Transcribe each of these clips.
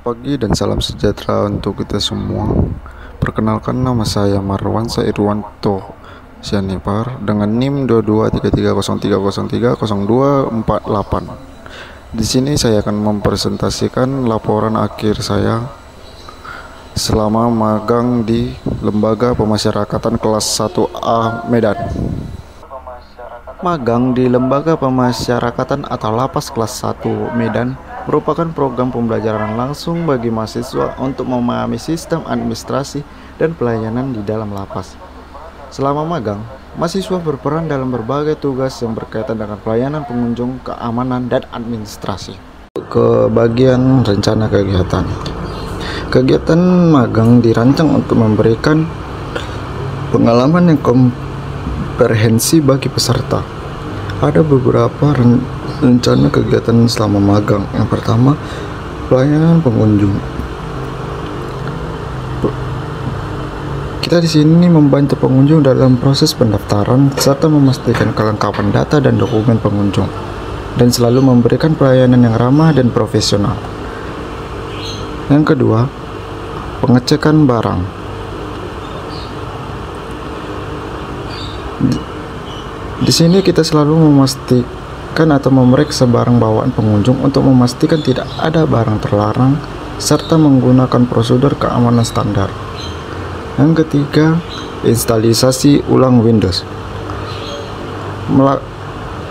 Pagi dan salam sejahtera untuk kita semua. Perkenalkan, nama saya Marwansa Irwanto Sianipar dengan NIM 223303030248. Di sini saya akan mempresentasikan laporan akhir saya selama magang di Lembaga Pemasyarakatan kelas 1A Medan. Magang di Lembaga Pemasyarakatan atau Lapas kelas 1 Medan merupakan program pembelajaran langsung bagi mahasiswa untuk memahami sistem administrasi dan pelayanan di dalam lapas. Selama magang, mahasiswa berperan dalam berbagai tugas yang berkaitan dengan pelayanan pengunjung, keamanan, dan administrasi. Ke bagian rencana kegiatan. Kegiatan magang dirancang untuk memberikan pengalaman yang komprehensi bagi peserta. Ada beberapa rencana kegiatan selama magang. Yang pertama, pelayanan pengunjung. Kita di sini membantu pengunjung dalam proses pendaftaran serta memastikan kelengkapan data dan dokumen pengunjung, dan selalu memberikan pelayanan yang ramah dan profesional. Yang kedua, pengecekan barang. Di sini kita selalu memastikan atau memeriksa barang bawaan pengunjung untuk memastikan tidak ada barang terlarang serta menggunakan prosedur keamanan standar. Yang ketiga, instalisasi ulang Windows.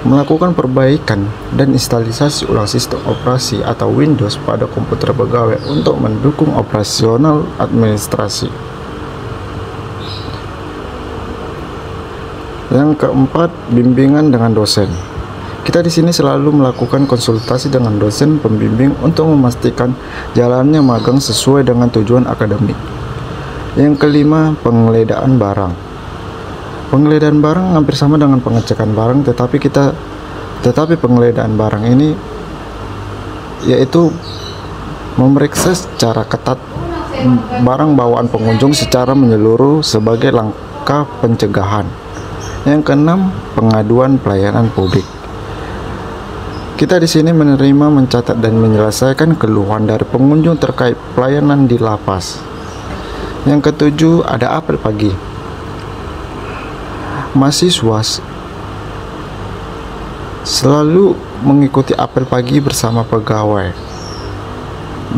Melakukan perbaikan dan instalisasi ulang sistem operasi atau Windows pada komputer pegawai untuk mendukung operasional administrasi. Yang keempat, bimbingan dengan dosen. Kita di sini selalu melakukan konsultasi dengan dosen pembimbing untuk memastikan jalannya magang sesuai dengan tujuan akademik. Yang kelima, penggeledahan barang. Penggeledahan barang hampir sama dengan pengecekan barang, tetapi penggeledahan barang ini yaitu memeriksa secara ketat barang bawaan pengunjung secara menyeluruh sebagai langkah pencegahan. Yang keenam, pengaduan pelayanan publik. Kita di sini menerima, mencatat, dan menyelesaikan keluhan dari pengunjung terkait pelayanan di lapas. Yang ketujuh, ada apel pagi. Mahasiswa selalu mengikuti apel pagi bersama pegawai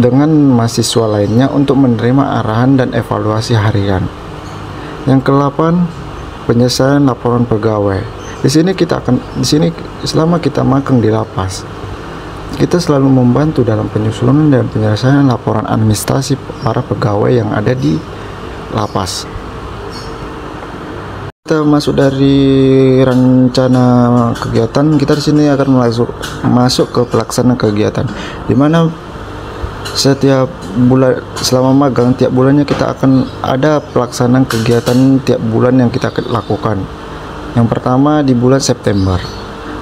dengan mahasiswa lainnya untuk menerima arahan dan evaluasi harian. Yang kedelapan, penyelesaian laporan pegawai. Di sini selama kita magang di lapas, kita selalu membantu dalam penyusunan dan penyelesaian laporan administrasi para pegawai yang ada di lapas. Kita masuk dari rencana kegiatan, kita di sini akan masuk ke pelaksanaan kegiatan, di mana setiap bulan selama magang, tiap bulannya kita akan ada pelaksanaan kegiatan tiap bulan yang kita lakukan. Yang pertama di bulan September.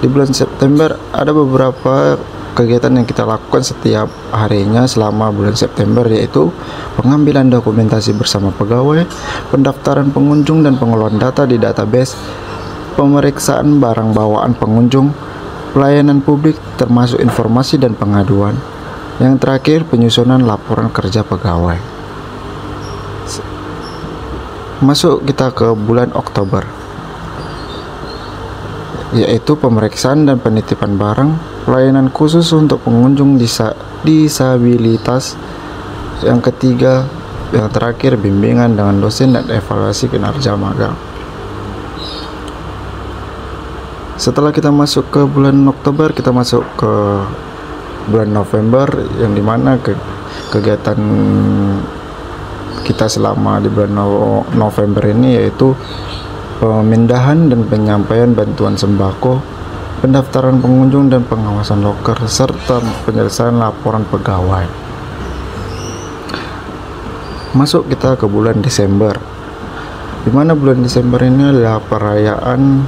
Di bulan September ada beberapa kegiatan yang kita lakukan setiap harinya selama bulan September, yaitu pengambilan dokumentasi bersama pegawai, pendaftaran pengunjung dan pengelolaan data di database, pemeriksaan barang bawaan pengunjung, pelayanan publik termasuk informasi dan pengaduan. Yang terakhir, penyusunan laporan kerja pegawai. Masuk kita ke bulan Oktober, yaitu pemeriksaan dan penitipan barang, pelayanan khusus untuk pengunjung disabilitas. Yang ketiga, yang terakhir, bimbingan dengan dosen dan evaluasi kinerja magang. Setelah kita masuk ke bulan Oktober, kita masuk ke bulan November, yang dimana kegiatan kita selama di bulan November ini yaitu pemindahan dan penyampaian bantuan sembako, pendaftaran pengunjung dan pengawasan loker, serta penyelesaian laporan pegawai. Masuk kita ke bulan Desember, di mana bulan Desember ini adalah perayaan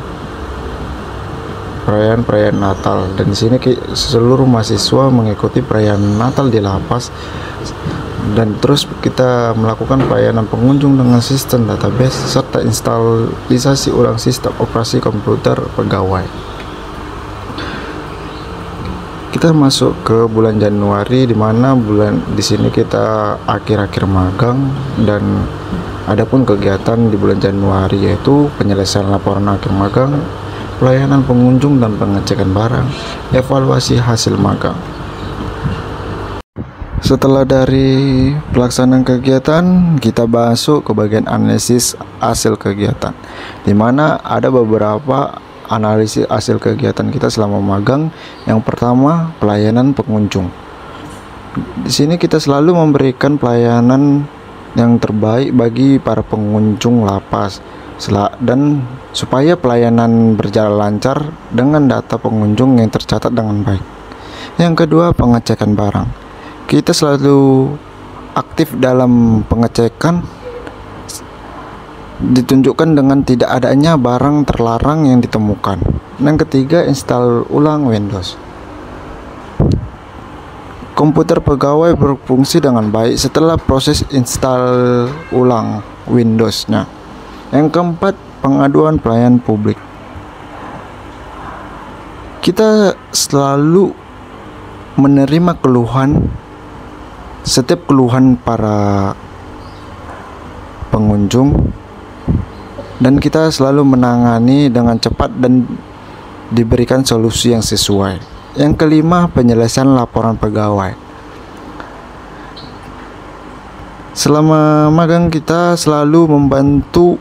Natal, dan di sini seluruh mahasiswa mengikuti perayaan Natal di lapas, dan terus kita melakukan pelayanan pengunjung dengan sistem database serta instalisasi ulang sistem operasi komputer pegawai. Kita Kita masuk ke bulan Januari, di mana di sini kita akhir-akhir magang, dan adapun kegiatan di bulan Januari yaitu penyelesaian laporan akhir magang, pelayanan pengunjung dan pengecekan barang, evaluasi hasil magang. Setelah dari pelaksanaan kegiatan, kita masuk ke bagian analisis hasil kegiatan, di mana ada beberapa analisis hasil kegiatan kita selama magang. Yang pertama, pelayanan pengunjung. Di sini kita selalu memberikan pelayanan yang terbaik bagi para pengunjung lapas, dan supaya pelayanan berjalan lancar dengan data pengunjung yang tercatat dengan baik. Yang kedua, pengecekan barang. Kita selalu aktif dalam pengecekan, ditunjukkan dengan tidak adanya barang terlarang yang ditemukan. Yang ketiga, install ulang Windows. Komputer pegawai berfungsi dengan baik setelah proses install ulang Windows-nya. Yang keempat, pengaduan pelayanan publik. Kita selalu menerima setiap keluhan para pengunjung, dan kita selalu menangani dengan cepat dan diberikan solusi yang sesuai. Yang kelima, penyelesaian laporan pegawai. Selama magang kita selalu membantu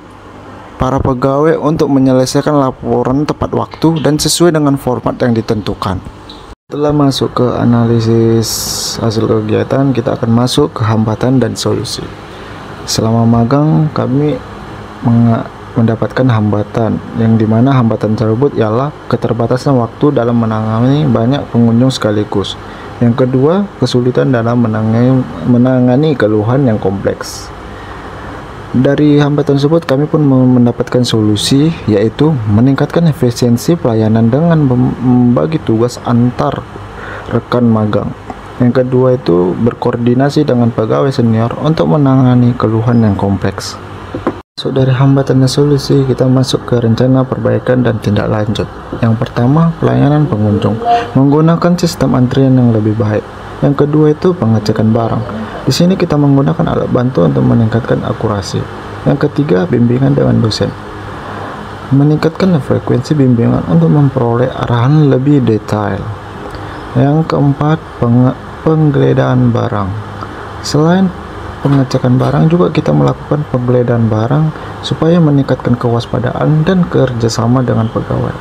para pegawai untuk menyelesaikan laporan tepat waktu dan sesuai dengan format yang ditentukan. Setelah masuk ke analisis hasil kegiatan, kita akan masuk ke hambatan dan solusi. Selama magang kami mendapatkan hambatan, yang dimana hambatan tersebut ialah keterbatasan waktu dalam menangani banyak pengunjung sekaligus. Yang kedua, kesulitan dalam menangani keluhan yang kompleks. Dari hambatan tersebut kami pun mendapatkan solusi, yaitu meningkatkan efisiensi pelayanan dengan membagi tugas antar rekan magang. Yang kedua itu berkoordinasi dengan pegawai senior untuk menangani keluhan yang kompleks. Dari hambatan dan solusi, kita masuk ke rencana perbaikan dan tindak lanjut. Yang pertama, pelayanan pengunjung, menggunakan sistem antrian yang lebih baik. Yang kedua itu pengecekan barang. Di sini kita menggunakan alat bantu untuk meningkatkan akurasi. Yang ketiga, bimbingan dengan dosen, meningkatkan frekuensi bimbingan untuk memperoleh arahan lebih detail. Yang keempat, penggeledahan barang. Selain pengecekan barang, juga kita melakukan penggeledahan barang supaya meningkatkan kewaspadaan dan kerjasama dengan pegawai.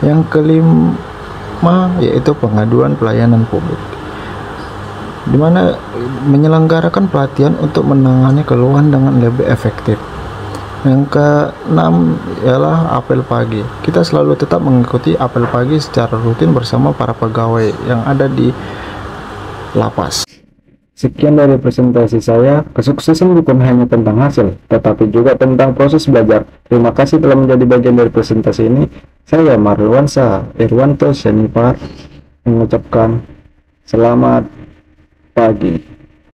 Yang kelima yaitu pengaduan pelayanan publik, di mana menyelenggarakan pelatihan untuk menangani keluhan dengan lebih efektif. Yang keenam ialah apel pagi. Kita selalu tetap mengikuti apel pagi secara rutin bersama para pegawai yang ada di lapas. Sekian dari presentasi saya. Kesuksesan bukan hanya tentang hasil, tetapi juga tentang proses belajar. Terima kasih telah menjadi bagian dari presentasi ini. Saya Marwansa Irwanto Syanipar mengucapkan selamat pagi.